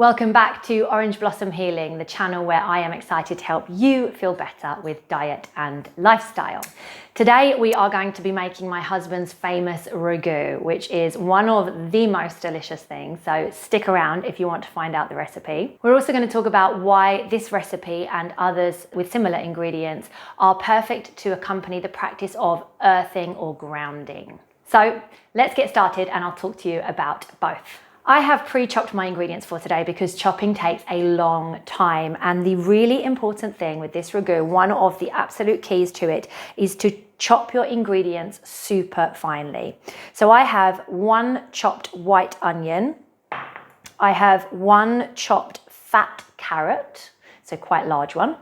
Welcome back to Orange Blossom Healing, the channel where I am excited to help you feel better with diet and lifestyle. Today we are going to be making my husband's famous ragù, which is one of the most delicious things, so stick around if you want to find out the recipe. We're also going to talk about why this recipe and others with similar ingredients are perfect to accompany the practice of earthing or grounding. So let's get started and I'll talk to you about both. I have pre-chopped my ingredients for today because chopping takes a long time, and the really important thing with this ragù, one of the absolute keys to it, is to chop your ingredients super finely. So I have one chopped white onion, I have one chopped fat carrot, so quite large one,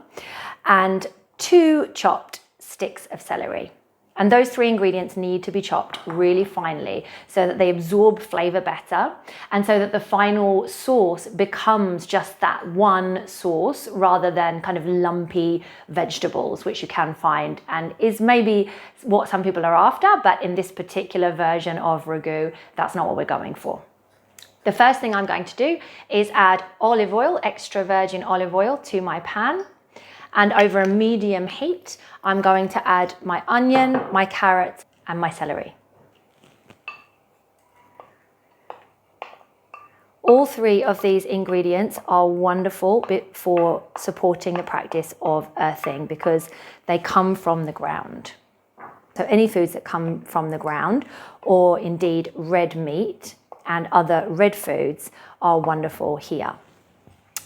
and two chopped sticks of celery. And those three ingredients need to be chopped really finely so that they absorb flavor better and so that the final sauce becomes just that one sauce rather than kind of lumpy vegetables, which you can find and is maybe what some people are after, but in this particular version of ragù, that's not what we're going for. The first thing I'm going to do is add olive oil, extra virgin olive oil, to my pan. And over a medium heat, I'm going to add my onion, my carrots, and my celery. All three of these ingredients are wonderful for supporting the practice of earthing because they come from the ground. So any foods that come from the ground, or indeed red meat and other red foods, are wonderful here.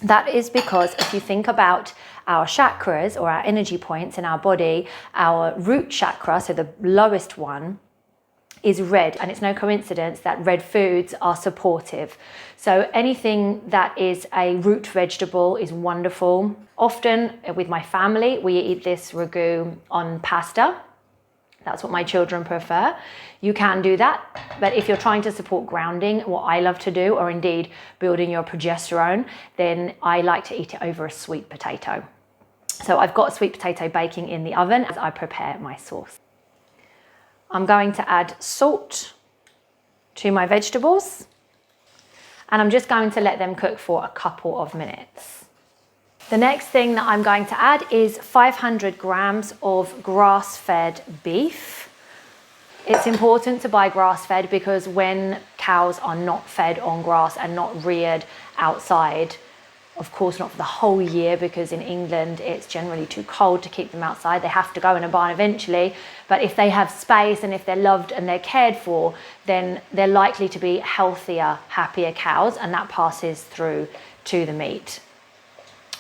That is because if you think about our chakras or our energy points in our body, our root chakra, so the lowest one, is red, and it's no coincidence that red foods are supportive. So anything that is a root vegetable is wonderful. Often with my family, we eat this ragù on pasta. That's what my children prefer. You can do that, but if you're trying to support grounding, what I love to do, or indeed building your progesterone, then I like to eat it over a sweet potato. So I've got sweet potato baking in the oven as I prepare my sauce. I'm going to add salt to my vegetables, and I'm just going to let them cook for a couple of minutes. The next thing that I'm going to add is 500 grams of grass-fed beef. It's important to buy grass-fed because when cows are not fed on grass and not reared outside, of course not for the whole year because in England it's generally too cold to keep them outside, they have to go in a barn eventually, but if they have space and if they're loved and they're cared for, then they're likely to be healthier, happier cows, and that passes through to the meat.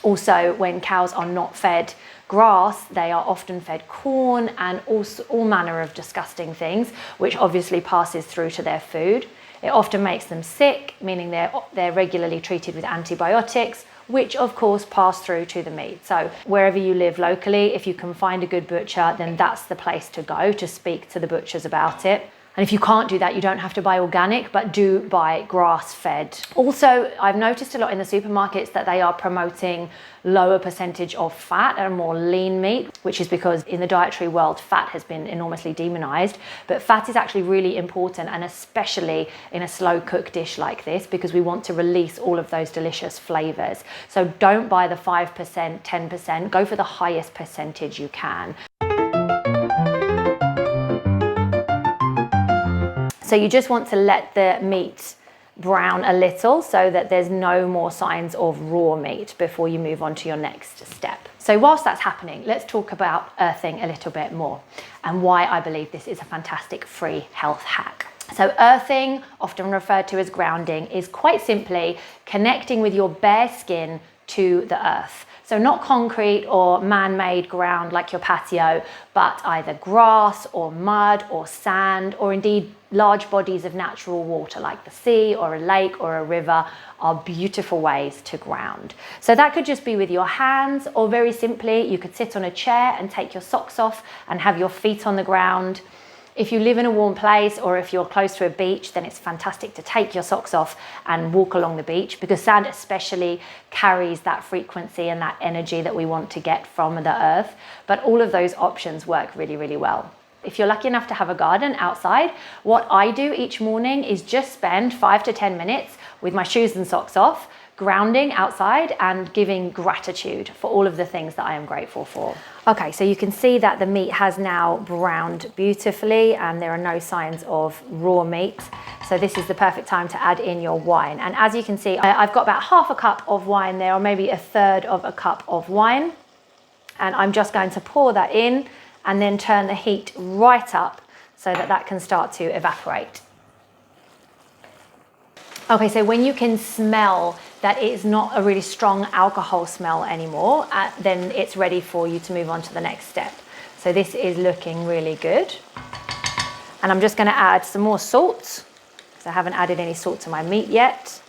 Also, when cows are not fed grass, they are often fed corn and also all manner of disgusting things, which obviously passes through to their food. It often makes them sick, meaning they're regularly treated with antibiotics, which of course pass through to the meat. So wherever you live locally, if you can find a good butcher, then that's the place to go to speak to the butchers about it. And if you can't do that, you don't have to buy organic, but do buy grass-fed. Also, I've noticed a lot in the supermarkets that they are promoting lower percentage of fat and more lean meat, which is because in the dietary world, fat has been enormously demonized. But fat is actually really important, and especially in a slow cook dish like this, because we want to release all of those delicious flavors. So don't buy the 5%, 10%, go for the highest percentage you can. So you just want to let the meat brown a little so that there's no more signs of raw meat before you move on to your next step. So whilst that's happening, let's talk about earthing a little bit more and why I believe this is a fantastic free health hack. So earthing, often referred to as grounding, is quite simply connecting with your bare skin to the earth. So not concrete or man-made ground like your patio, but either grass or mud or sand, or indeed large bodies of natural water like the sea or a lake or a river are beautiful ways to ground. So that could just be with your hands, or very simply, you could sit on a chair and take your socks off and have your feet on the ground. If you live in a warm place or if you're close to a beach, then it's fantastic to take your socks off and walk along the beach, because sand especially carries that frequency and that energy that we want to get from the earth. But all of those options work really, really well. If you're lucky enough to have a garden outside, what I do each morning is just spend 5 to 10 minutes with my shoes and socks off, grounding outside and giving gratitude for all of the things that I am grateful for. Okay, so you can see that the meat has now browned beautifully and there are no signs of raw meat. So this is the perfect time to add in your wine. And as you can see, I've got about half a cup of wine there, or maybe a third of a cup of wine. And I'm just going to pour that in and then turn the heat right up so that that can start to evaporate. Okay, so when you can smell that it's not a really strong alcohol smell anymore, then it's ready for you to move on to the next step. So this is looking really good. And I'm just going to add some more salt, because I haven't added any salt to my meat yet,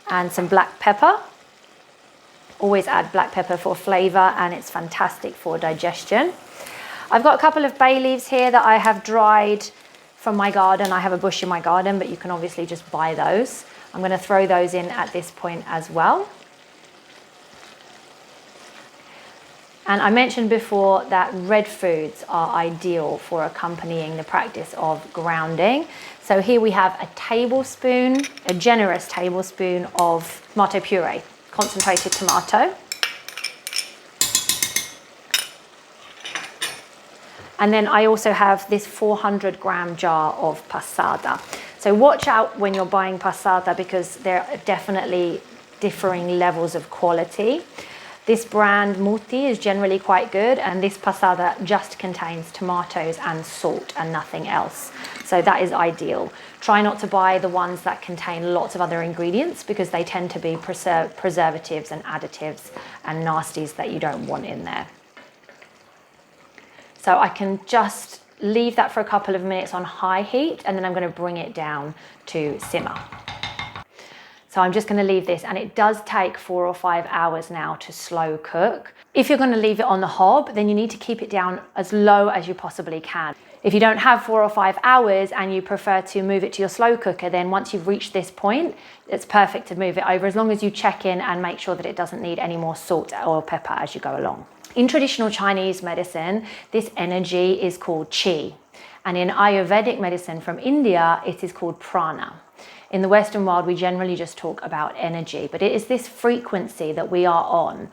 and some black pepper. Always add black pepper for flavor, and it's fantastic for digestion. I've got a couple of bay leaves here that I have dried from my garden. I have a bush in my garden, but you can obviously just buy those. I'm going to throw those in at this point as well. And I mentioned before that red foods are ideal for accompanying the practice of grounding. So here we have a tablespoon, a generous tablespoon of tomato puree, concentrated tomato. And then I also have this 400-gram jar of passata. So watch out when you're buying passata, because there are definitely differing levels of quality. This brand Mutti is generally quite good, and this passata just contains tomatoes and salt and nothing else. So that is ideal. Try not to buy the ones that contain lots of other ingredients, because they tend to be preservatives and additives and nasties that you don't want in there. So I can just leave that for a couple of minutes on high heat, and then I'm going to bring it down to simmer. So I'm just going to leave this, and it does take 4 or 5 hours now to slow cook. If you're going to leave it on the hob, then you need to keep it down as low as you possibly can. If you don't have 4 or 5 hours and you prefer to move it to your slow cooker, then once you've reached this point, it's perfect to move it over, as long as you check in and make sure that it doesn't need any more salt or pepper as you go along. In traditional Chinese medicine, this energy is called qi. And in Ayurvedic medicine from India, it is called prana. In the Western world, we generally just talk about energy, but it is this frequency that we are on.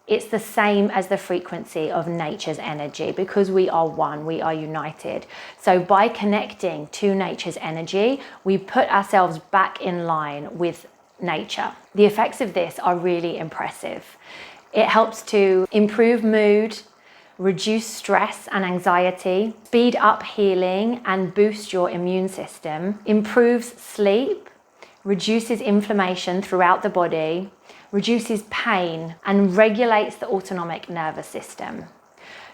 It's the same as the frequency of nature's energy, because we are one, we are united. So by connecting to nature's energy, we put ourselves back in line with nature. The effects of this are really impressive. It helps to improve mood, reduce stress and anxiety, speed up healing and boost your immune system, improves sleep, reduces inflammation throughout the body, reduces pain, and regulates the autonomic nervous system.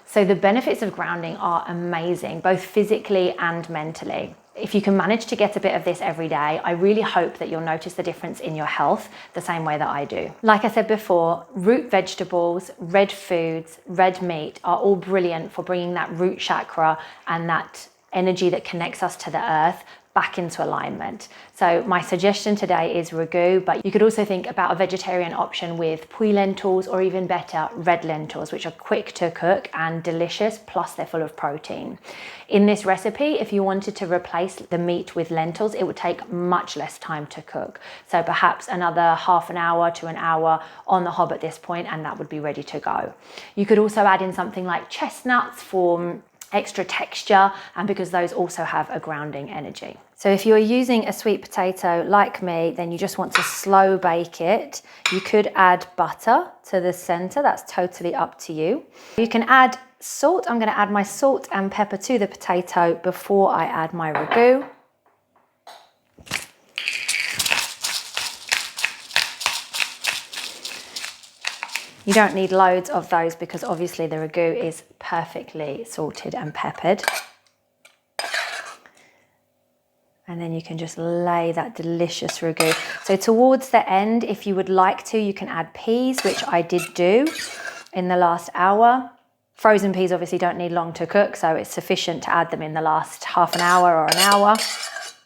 So the benefits of grounding are amazing, both physically and mentally. If you can manage to get a bit of this every day, I really hope that you'll notice the difference in your health the same way that I do. Like I said before, root vegetables, red foods, red meat are all brilliant for bringing that root chakra and that energy that connects us to the earth back into alignment. So my suggestion today is ragù, but you could also think about a vegetarian option with pui lentils, or even better, red lentils, which are quick to cook and delicious, plus they're full of protein. In this recipe, if you wanted to replace the meat with lentils, it would take much less time to cook. So perhaps another half an hour to an hour on the hob at this point, and that would be ready to go. You could also add in something like chestnuts for extra texture, and because those also have a grounding energy. So if you're using a sweet potato like me, then you just want to slow bake it. You could add butter to the center, that's totally up to you. You can add salt. I'm going to add my salt and pepper to the potato before I add my ragù. You don't need loads of those, because obviously the ragù is perfectly salted and peppered. And then you can just lay that delicious ragù. So towards the end, if you would like to, you can add peas, which I did do in the last hour. Frozen peas obviously don't need long to cook, so it's sufficient to add them in the last half an hour or an hour.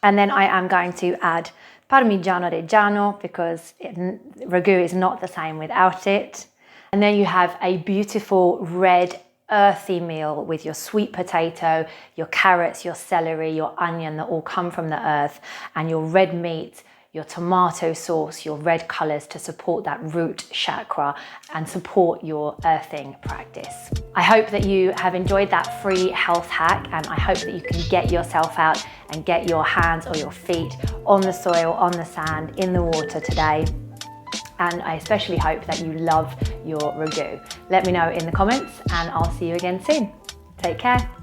And then I am going to add Parmigiano Reggiano, because ragù is not the same without it. And then you have a beautiful red earthy meal with your sweet potato, your carrots, your celery, your onion that all come from the earth, and your red meat, your tomato sauce, your red colors to support that root chakra and support your earthing practice. I hope that you have enjoyed that free health hack, and I hope that you can get yourself out and get your hands or your feet on the soil, on the sand, in the water today. And I especially hope that you love your ragu. Let me know in the comments, and I'll see you again soon. Take care.